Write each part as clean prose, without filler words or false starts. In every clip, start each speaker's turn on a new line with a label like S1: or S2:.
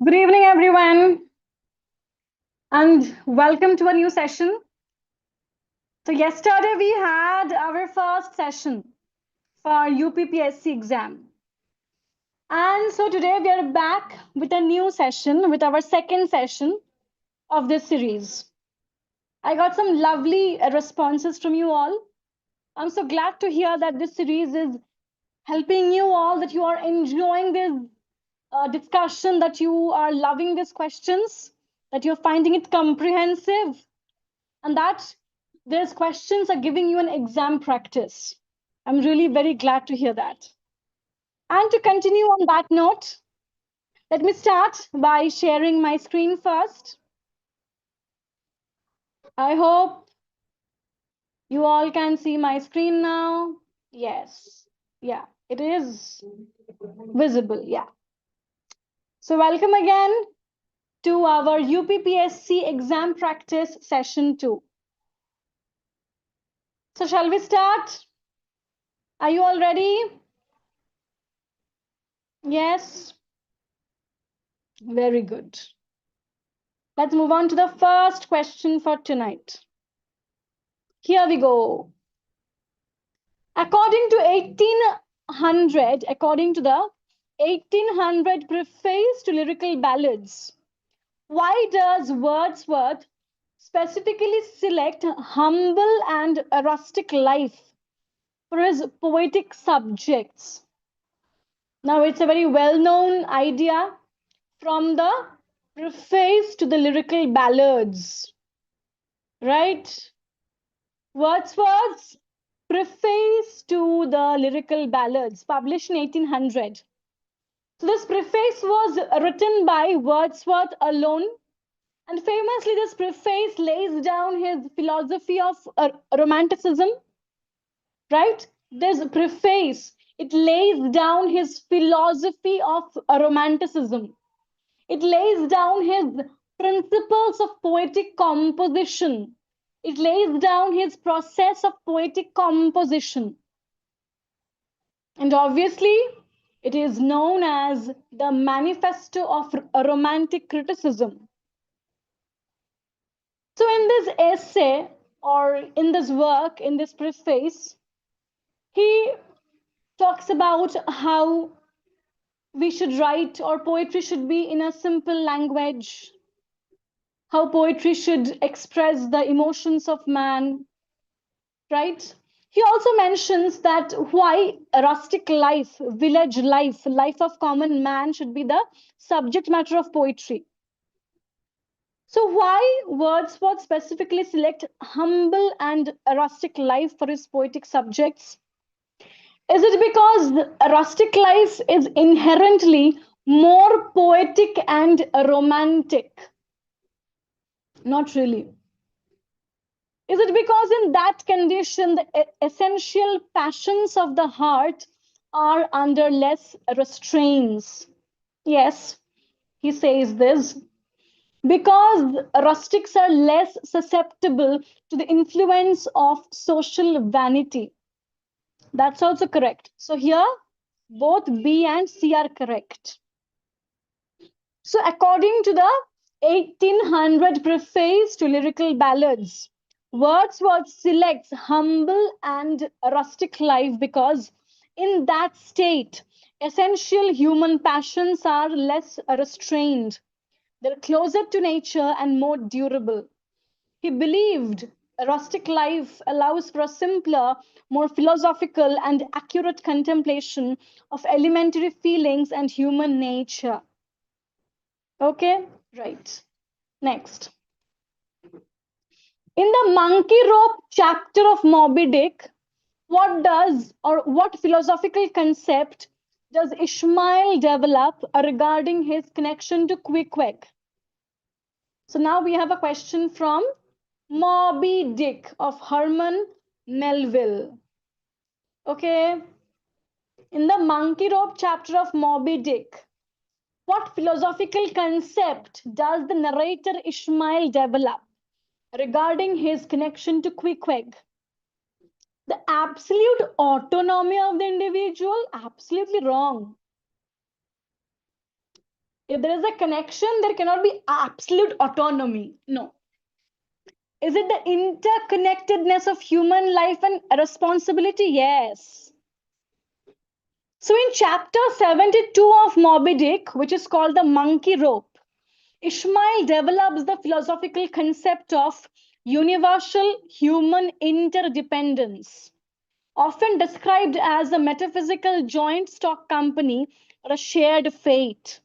S1: Good evening, everyone, and welcome to a new session. So, yesterday we had our first session for UPPSC exam. And so today we are back with a new session, with our second session of this series. I got some lovely responses from you all. I'm so glad to hear that this series is helping you all, that you are enjoying this discussion, that you are loving these questions, that you're finding it comprehensive, and that these questions are giving you an exam practice. I'm really very glad to hear that. And to continue on that note, let me start by sharing my screen first. I hope you all can see my screen now. Yes. Yeah, it is visible. Yeah. So welcome again to our UPPSC exam practice session 2. So shall we start? Are you all ready? Yes. Very good. Let's move on to the first question for tonight. Here we go. According to the 1800 preface to lyrical ballads, why does Wordsworth specifically select humble and rustic life for his poetic subjects? Now, it's a very well-known idea from the preface to the lyrical ballads, right? Wordsworth's preface to the lyrical ballads, published in 1800. So this preface was written by Wordsworth alone, and famously this preface lays down his philosophy of romanticism, right? This preface, it lays down his philosophy of romanticism. It lays down his principles of poetic composition. It lays down his process of poetic composition. And obviously, it is known as the Manifesto of Romantic Criticism. So, in this essay, or in this work, in this preface, he talks about how we should write, or poetry should be in a simple language, how poetry should express the emotions of man, right? He also mentions that why rustic life, village life, life of common man should be the subject matter of poetry. So why Wordsworth specifically select humble and rustic life for his poetic subjects? Is it because rustic life is inherently more poetic and romantic? Not really. Is it because in that condition, the essential passions of the heart are under less restraints? Yes, he says this. Because rustics are less susceptible to the influence of social vanity. That's also correct. So here, both B and C are correct. So according to the 1800 preface to lyrical ballads, Wordsworth selects humble and rustic life because in that state, essential human passions are less restrained. They're closer to nature and more durable. He believed a rustic life allows for a simpler, more philosophical and accurate contemplation of elementary feelings and human nature. Okay, right. Next. In the monkey rope chapter of Moby Dick, what philosophical concept does Ishmael develop regarding his connection to Queequeg? So now we have a question from Moby Dick of Herman Melville. Okay. In the monkey rope chapter of Moby Dick, what philosophical concept does the narrator Ishmael develop regarding his connection to Queequeg? The absolute autonomy of the individual? Absolutely wrong. If there is a connection, there cannot be absolute autonomy. No. Is it the interconnectedness of human life and responsibility? Yes. So in chapter 72 of Moby Dick, which is called the monkey rope, Ishmael develops the philosophical concept of universal human interdependence, often described as a metaphysical joint stock company or a shared fate.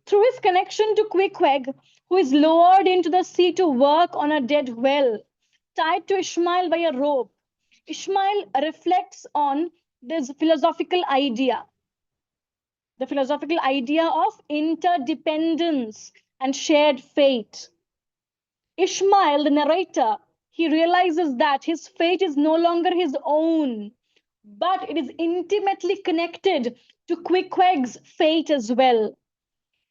S1: Through his connection to Queequeg, who is lowered into the sea to work on a dead well, tied to Ishmael by a rope, Ishmael reflects on this philosophical idea, the philosophical idea of interdependence and shared fate. Ishmael, the narrator, he realizes that his fate is no longer his own, but it is intimately connected to Queequeg's fate as well.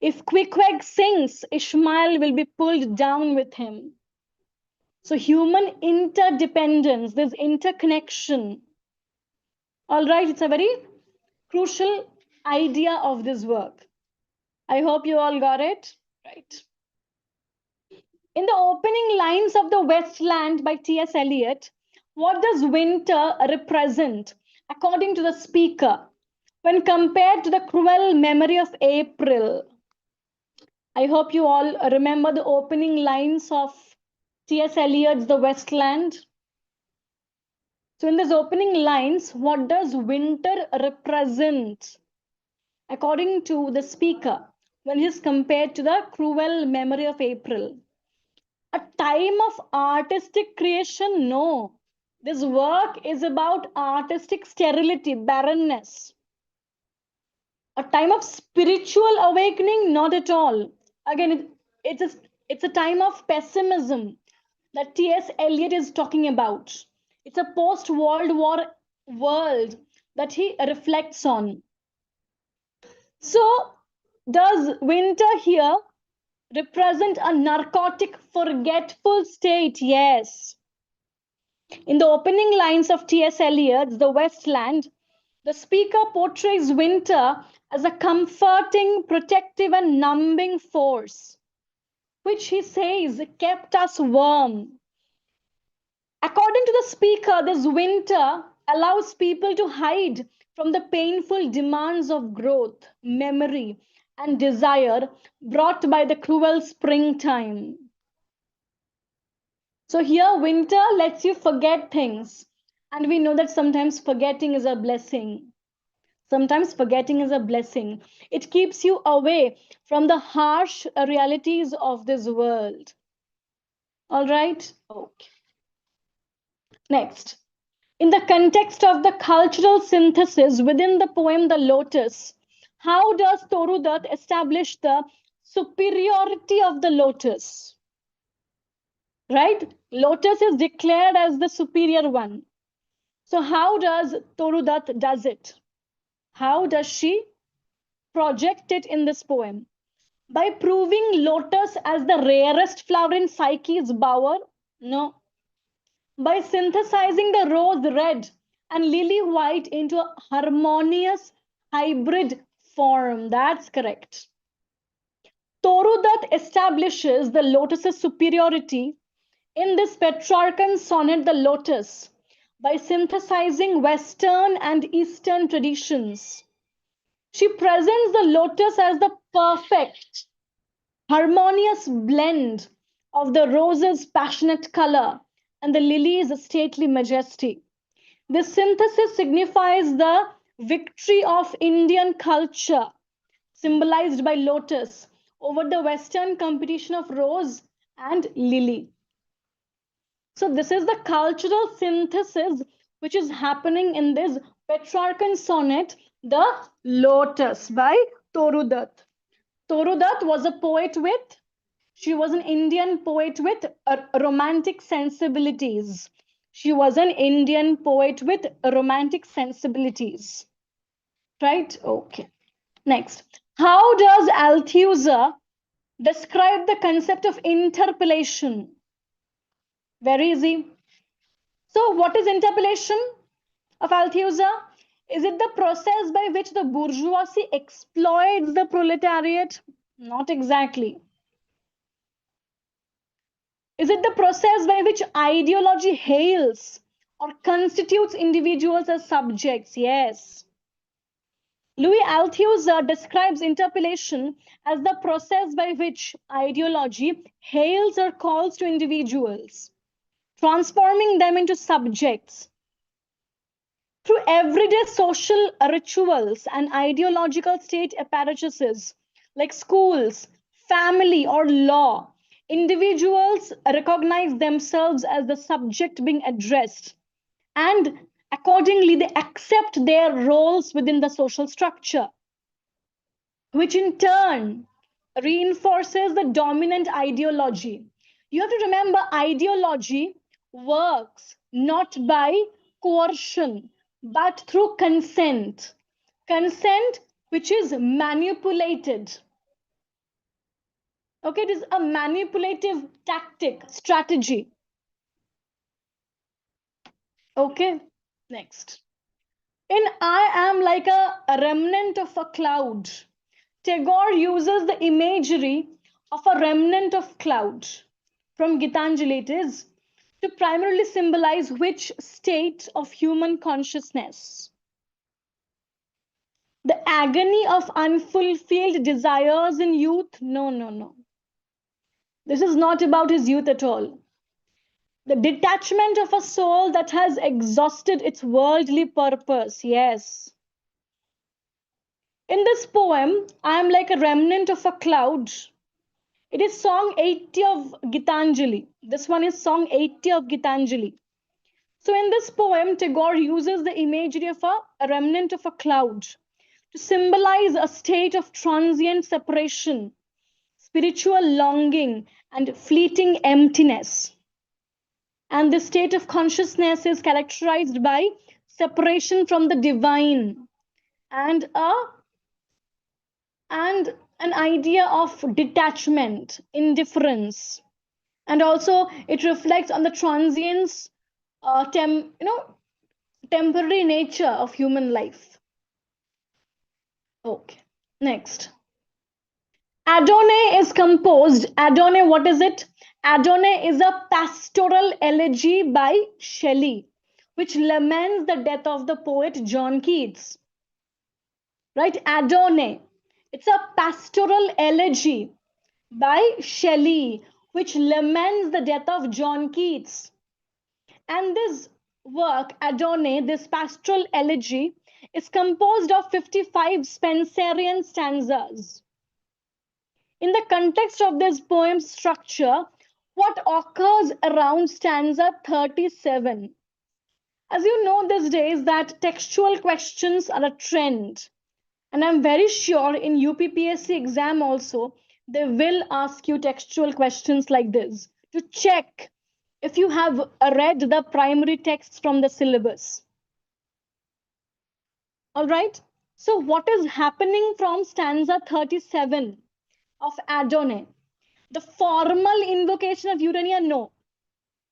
S1: If Queequeg sinks, Ishmael will be pulled down with him. So human interdependence, this interconnection. All right, it's a very crucial idea of this work. I hope you all got it. Right. In the opening lines of The Westland by T.S. Eliot, what does winter represent, according to the speaker, when compared to the cruel memory of April? I hope you all remember the opening lines of T.S. Eliot's The Westland. So in these opening lines, what does winter represent, according to the speaker, when it is compared to the cruel memory of April? A time of artistic creation? No. This work is about artistic sterility, barrenness. A time of spiritual awakening? Not at all. Again, it's a time of pessimism that T.S. Eliot is talking about. It's a post-World War world that he reflects on. So, does winter here represent a narcotic, forgetful state? Yes. In the opening lines of T.S. Eliot's The Westland, the speaker portrays winter as a comforting, protective, and numbing force, which he says kept us warm. According to the speaker, this winter allows people to hide from the painful demands of growth, memory, and desire brought by the cruel springtime. So here, winter lets you forget things. And we know that sometimes forgetting is a blessing. Sometimes forgetting is a blessing. It keeps you away from the harsh realities of this world. All right? Okay. Next. In the context of the cultural synthesis within the poem The Lotus, how does Toru Dutt establish the superiority of the lotus? Right? Lotus is declared as the superior one. So how does Toru Dutt does it? How does she project it in this poem? By proving lotus as the rarest flower in Psyche's bower? No. By synthesizing the rose red and lily white into a harmonious hybrid form. That's correct. Toru Dutt establishes the lotus's superiority in this Petrarchan sonnet, The Lotus, by synthesizing Western and Eastern traditions. She presents the lotus as the perfect, harmonious blend of the rose's passionate color and the lily's stately majesty. This synthesis signifies the victory of Indian culture, symbolized by lotus, over the Western competition of rose and lily. So this is the cultural synthesis which is happening in this Petrarchan sonnet, The Lotus by Toru Dutt. Toru Dutt was a poet she was an Indian poet with romantic sensibilities. She was an Indian poet with romantic sensibilities. Right? Okay. Next. How does Althusser describe the concept of interpellation? Very easy. So what is interpellation of Althusser? Is it the process by which the bourgeoisie exploits the proletariat? Not exactly. Is it the process by which ideology hails or constitutes individuals as subjects? Yes. Louis Althusser describes interpellation as the process by which ideology hails or calls to individuals, transforming them into subjects. Through everyday social rituals and ideological state apparatuses like schools, family, or law, individuals recognize themselves as the subject being addressed, and accordingly, they accept their roles within the social structure, which in turn reinforces the dominant ideology. You have to remember, ideology works not by coercion, but through consent. Consent which is manipulated. Okay, it is a manipulative tactic, strategy. Okay, next. In I Am Like a Remnant of a Cloud, Tagore uses the imagery of a remnant of cloud from Gitanjali it is to primarily symbolize which state of human consciousness? The agony of unfulfilled desires in youth? No, no, no. This is not about his youth at all. The detachment of a soul that has exhausted its worldly purpose. Yes. In this poem, I am like a remnant of a cloud. It is song 80 of Gitanjali. This one is song 80 of Gitanjali. So in this poem, Tagore uses the imagery of a remnant of a cloud to symbolize a state of transient separation, spiritual longing, and fleeting emptiness. And this state of consciousness is characterized by separation from the divine and an idea of detachment, indifference, and also it reflects on the transience, temporary nature of human life. Okay, next. Adonais is composed. Adonais, what is it? Adonais is a pastoral elegy by Shelley, which laments the death of the poet John Keats. Right? Adonais. It's a pastoral elegy by Shelley, which laments the death of John Keats. And this work, Adonais, this pastoral elegy, is composed of 55 Spenserian stanzas. In the context of this poem's structure, what occurs around stanza 37? As you know these days that textual questions are a trend. And I'm very sure in UPPSC exam also, they will ask you textual questions like this to check if you have read the primary texts from the syllabus. All right. So what is happening from stanza 37 of Adonais? The formal invocation of Urania? No.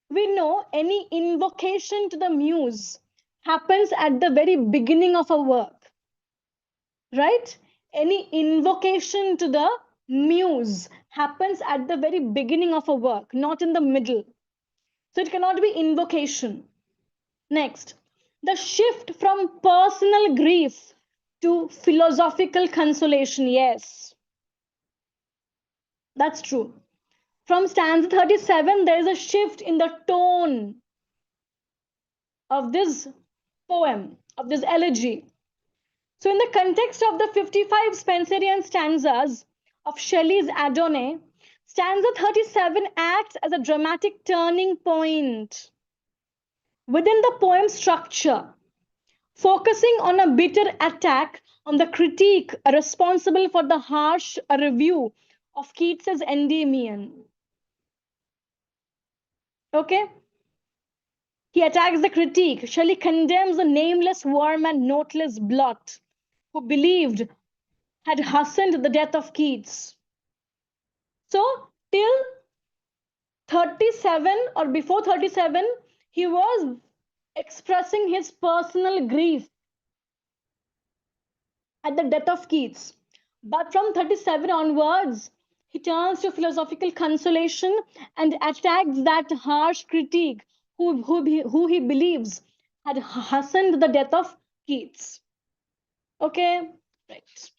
S1: We know any invocation to the muse happens at the very beginning of a work. Right? Any invocation to the muse happens at the very beginning of a work, not in the middle. So it cannot be invocation. Next, the shift from personal grief to philosophical consolation. Yes, that's true. From stanza 37, there is a shift in the tone of this poem, of this elegy. So, in the context of the 55 Spenserian stanzas of Shelley's Adonais, stanza 37 acts as a dramatic turning point within the poem structure, focusing on a bitter attack on the critique responsible for the harsh review of Keats's Endymion. Okay? He attacks the critique. Shelley condemns the nameless worm and noteless blot who believed had hastened the death of Keats. So, till 37 or before 37, he was expressing his personal grief at the death of Keats. But from 37 onwards, he turns to philosophical consolation and attacks that harsh critique who he believes had hastened the death of Keats. Okay, right.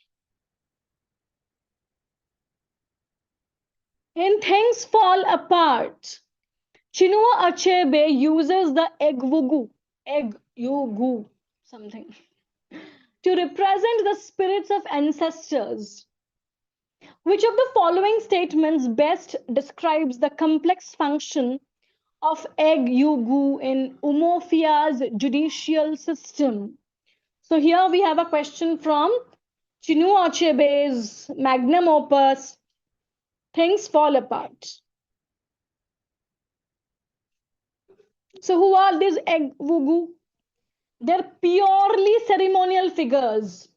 S1: In Things Fall Apart, Chinua Achebe uses the egg something, to represent the spirits of ancestors. Which of the following statements best describes the complex function of egg yugu in Umofia's judicial system? So here we have a question from Chinua Achebe's magnum opus, Things Fall Apart. So who are these egg wugu? They're purely ceremonial figures.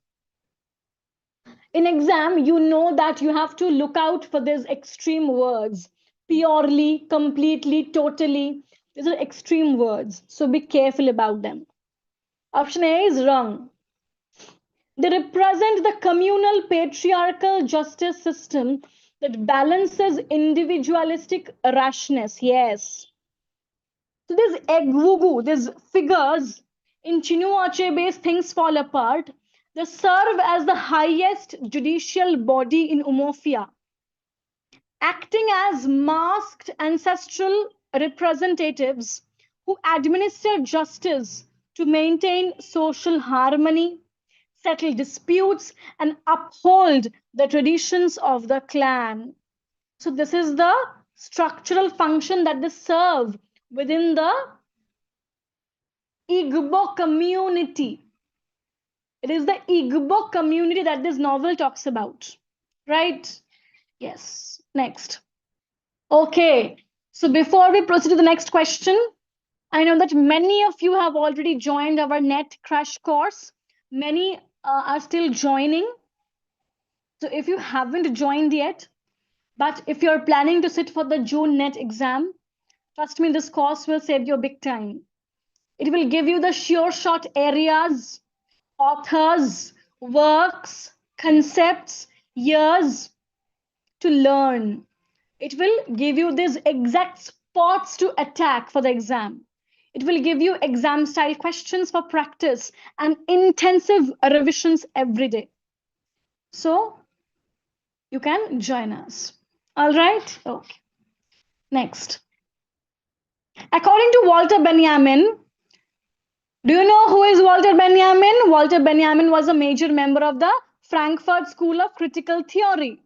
S1: In exam, you know that you have to look out for these extreme words. Purely, completely, totally. These are extreme words. So be careful about them. Option A is wrong. They represent the communal patriarchal justice system that balances individualistic rashness. Yes. So these egwugu, these figures in Chinua Achebe's Things Fall Apart, they serve as the highest judicial body in Umofia, acting as masked ancestral representatives who administer justice to maintain social harmony, settle disputes, and uphold the traditions of the clan. So this is the structural function that they serve within the Igbo community. It is the Igbo community that this novel talks about, right? Yes. Next. Okay. So before we proceed to the next question, I know that many of you have already joined our net crash course. Many are still joining. So if you haven't joined yet, but if you're planning to sit for the June net exam, trust me, this course will save you big time. It will give you the sure shot areas, authors, works, concepts, years to learn. It will give you these exact spots to attack for the exam. It will give you exam style questions for practice and intensive revisions every day. So you can join us. All right. Okay. Next. According to Walter Benjamin, do you know who is Walter Benjamin? Walter Benjamin was a major member of the Frankfurt School of Critical Theory.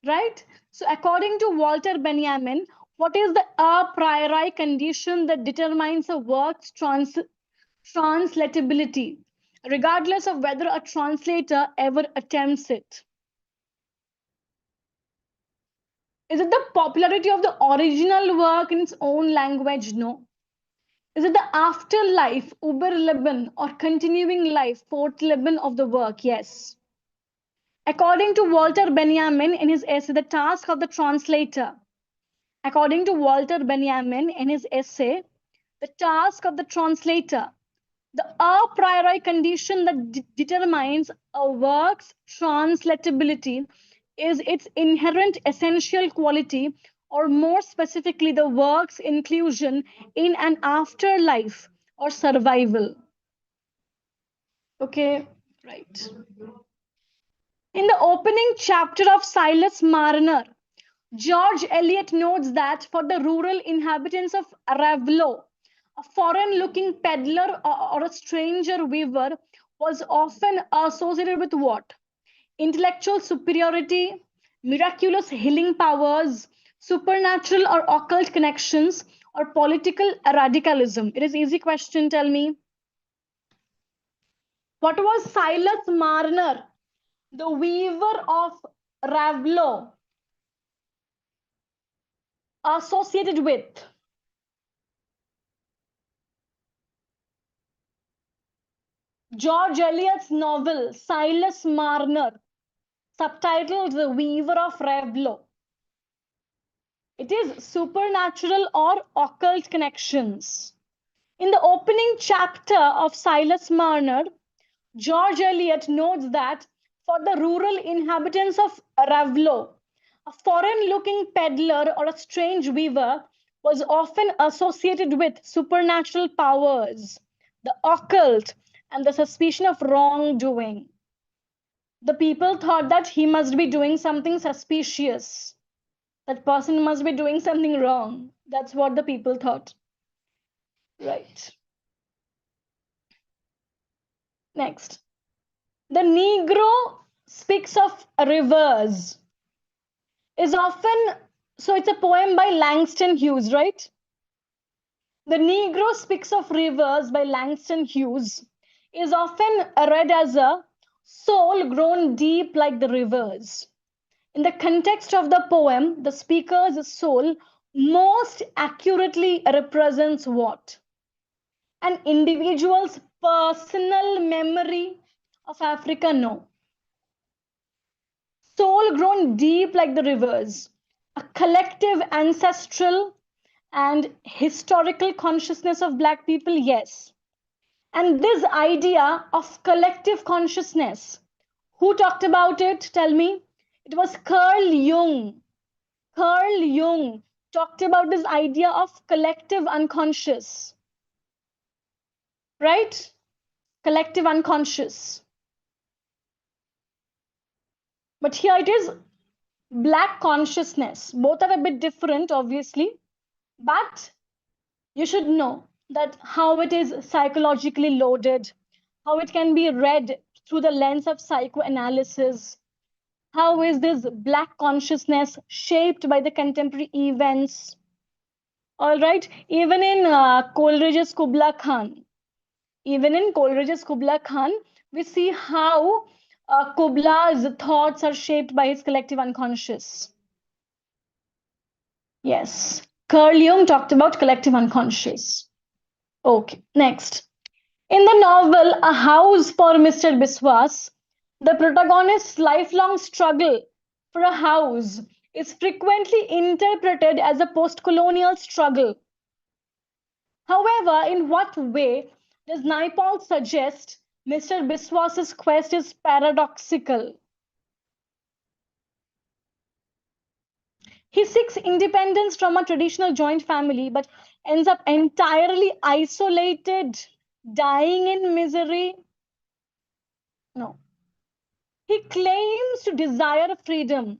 S1: Right? So according to Walter Benjamin, what is the a priori condition that determines a work's translatability, regardless of whether a translator ever attempts it? Is it the popularity of the original work in its own language? No. Is it the afterlife, Überleben, or continuing life, Fortleben of the work? Yes. According to Walter Benjamin in his essay, The Task of the Translator, according to Walter Benjamin in his essay, The Task of the Translator, the a priori condition that determines a work's translatability is its inherent essential quality, or more specifically, the work's inclusion in an afterlife or survival. Okay, right. In the opening chapter of Silas Marner, George Eliot notes that for the rural inhabitants of Ravlo, a foreign-looking peddler or a stranger weaver was often associated with what? Intellectual superiority, miraculous healing powers, supernatural or occult connections, or political radicalism. It is easy question, tell me. What was Silas Marner, the weaver of Ravlo, associated with? George Eliot's novel Silas Marner, subtitled The Weaver of Ravlo. It is supernatural or occult connections. In the opening chapter of Silas Marner, George Eliot notes that for the rural inhabitants of Ravlo, a foreign looking peddler or a strange weaver was often associated with supernatural powers, the occult, and the suspicion of wrongdoing. The people thought that he must be doing something suspicious. That person must be doing something wrong. That's what the people thought. Right. Next. The Negro speaks of rivers is often, so it's a poem by Langston Hughes, right? The Negro speaks of rivers by Langston Hughes is often read as a soul grown deep like the rivers. In the context of the poem, the speaker's soul most accurately represents what? An individual's personal memory of Africa? No. Soul grown deep like the rivers, a collective ancestral and historical consciousness of Black people? Yes. And this idea of collective consciousness, who talked about it? Tell me. It was Carl Jung. Carl Jung talked about this idea of collective unconscious, right? Collective unconscious. But here it is Black consciousness. Both are a bit different, obviously, but you should know that how it is psychologically loaded, how it can be read through the lens of psychoanalysis. How is this Black consciousness shaped by the contemporary events? All right, even in Coleridge's Kubla Khan, we see how Kubla's thoughts are shaped by his collective unconscious. Yes, Carl Jung talked about collective unconscious. Okay, next. In the novel A House for Mr. Biswas, the protagonist's lifelong struggle for a house is frequently interpreted as a post-colonial struggle. However, in what way does Naipaul suggest Mr. Biswas's quest is paradoxical? He seeks independence from a traditional joint family but ends up entirely isolated, dying in misery. No. He claims to desire freedom,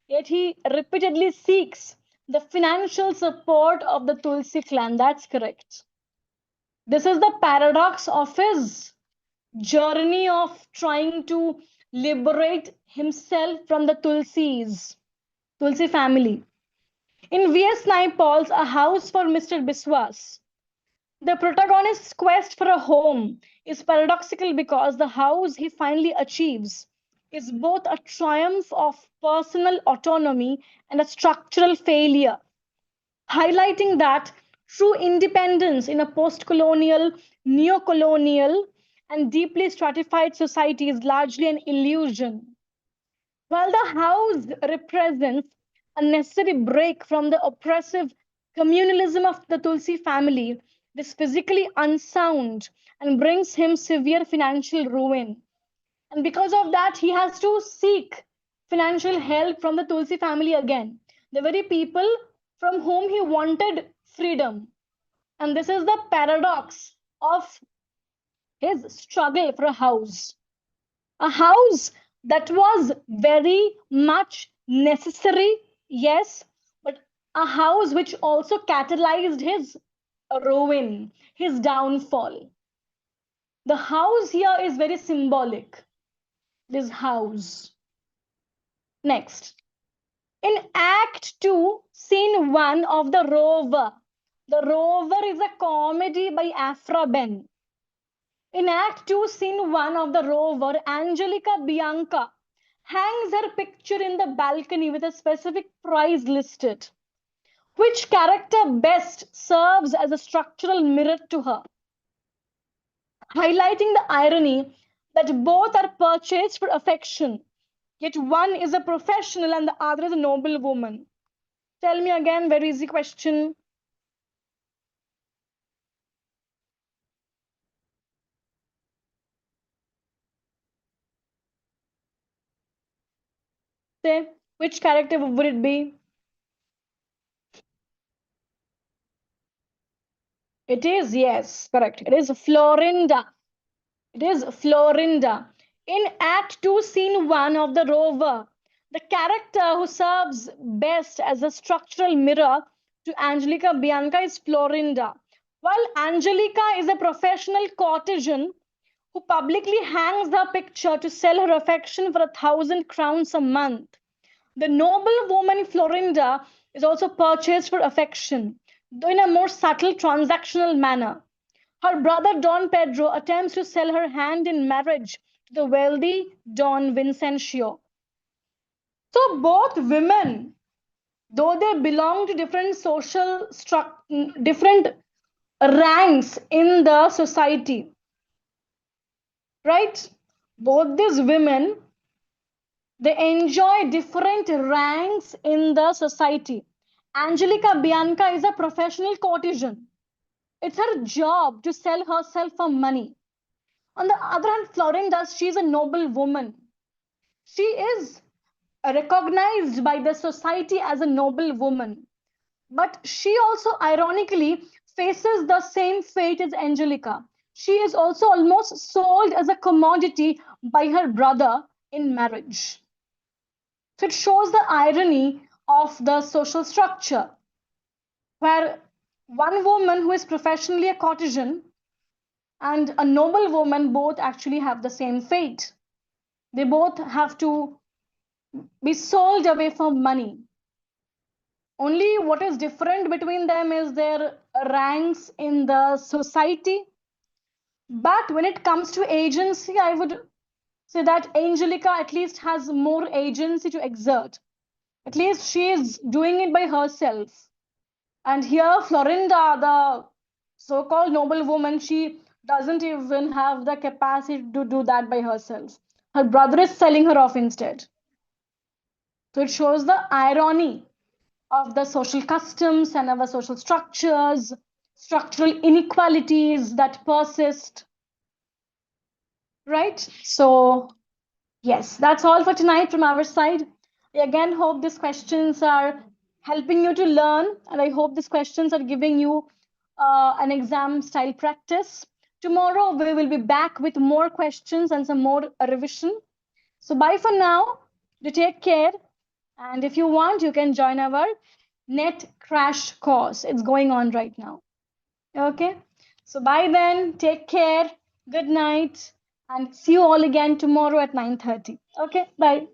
S1: yet he repeatedly seeks the financial support of the Tulsi clan. That's correct. This is the paradox of his journey of trying to liberate himself from the Tulsi family. In V.S. Naipaul's A House for Mr. Biswas, the protagonist's quest for a home is paradoxical because the house he finally achieves is both a triumph of personal autonomy and a structural failure, highlighting that true independence in a post colonial, neo colonial, and deeply stratified society is largely an illusion. While the house represents a necessary break from the oppressive communalism of the Tulsi family, it is physically unsound and brings him severe financial ruin. And because of that, he has to seek financial help from the Tulsi family again, the very people from whom he wanted freedom. And this is the paradox of his struggle for a house that was very much necessary, yes, but a house which also catalyzed his ruin, his downfall. The house here is very symbolic, this house. Next, in Act 2, Scene 1 of The Rover, The Rover is a comedy by Afra Ben. In Act 2, Scene 1 of The Rover, Angelica Bianca hangs her picture in the balcony with a specific price listed. Which character best serves as a structural mirror to her? Highlighting the irony that both are purchased for affection, yet one is a professional and the other is a noble woman. Tell me again, very easy question. say? Which character would it be? It is, yes, correct. It is Florinda. It is Florinda. In Act 2, Scene 1 of the Rover, the character who serves best as a structural mirror to Angelica Bianca is Florinda. While Angelica is a professional courtesan who publicly hangs her picture to sell her affection for 1,000 crowns a month, the noble woman Florinda is also purchased for affection, though in a more subtle transactional manner. Her brother Don Pedro attempts to sell her hand in marriage to the wealthy Don Vincencio. So both women, though they belong to different different ranks in the society, right? Both these women, they enjoy different ranks in the society. Angelica Bianca is a professional courtesan. It's her job to sell herself for money. On the other hand, Florinda, she's a noble woman. She is recognized by the society as a noble woman. But she also, ironically, faces the same fate as Angelica. She is also almost sold as a commodity by her brother in marriage. So it shows the irony of the social structure, where one woman who is professionally a courtesan and a noble woman both actually have the same fate. They both have to be sold away for money. Only what is different between them is their ranks in the society. But when it comes to agency, I would say that Angelica at least has more agency to exert. At least she is doing it by herself. And here, Florinda, the so called noble woman, she doesn't even have the capacity to do that by herself. Her brother is selling her off instead. So it shows the irony of the social customs and our social structures, structural inequalities that persist, right? So, yes, that's all for tonight from our side. I again hope these questions are helping you to learn, and I hope these questions are giving you an exam style practice. Tomorrow, we will be back with more questions and some more revision. So, bye for now. Do take care. And if you want, you can join our net crash course. It's going on right now. Okay. So bye then. Take care. Good night. And see you all again tomorrow at 9:30. Okay. Bye.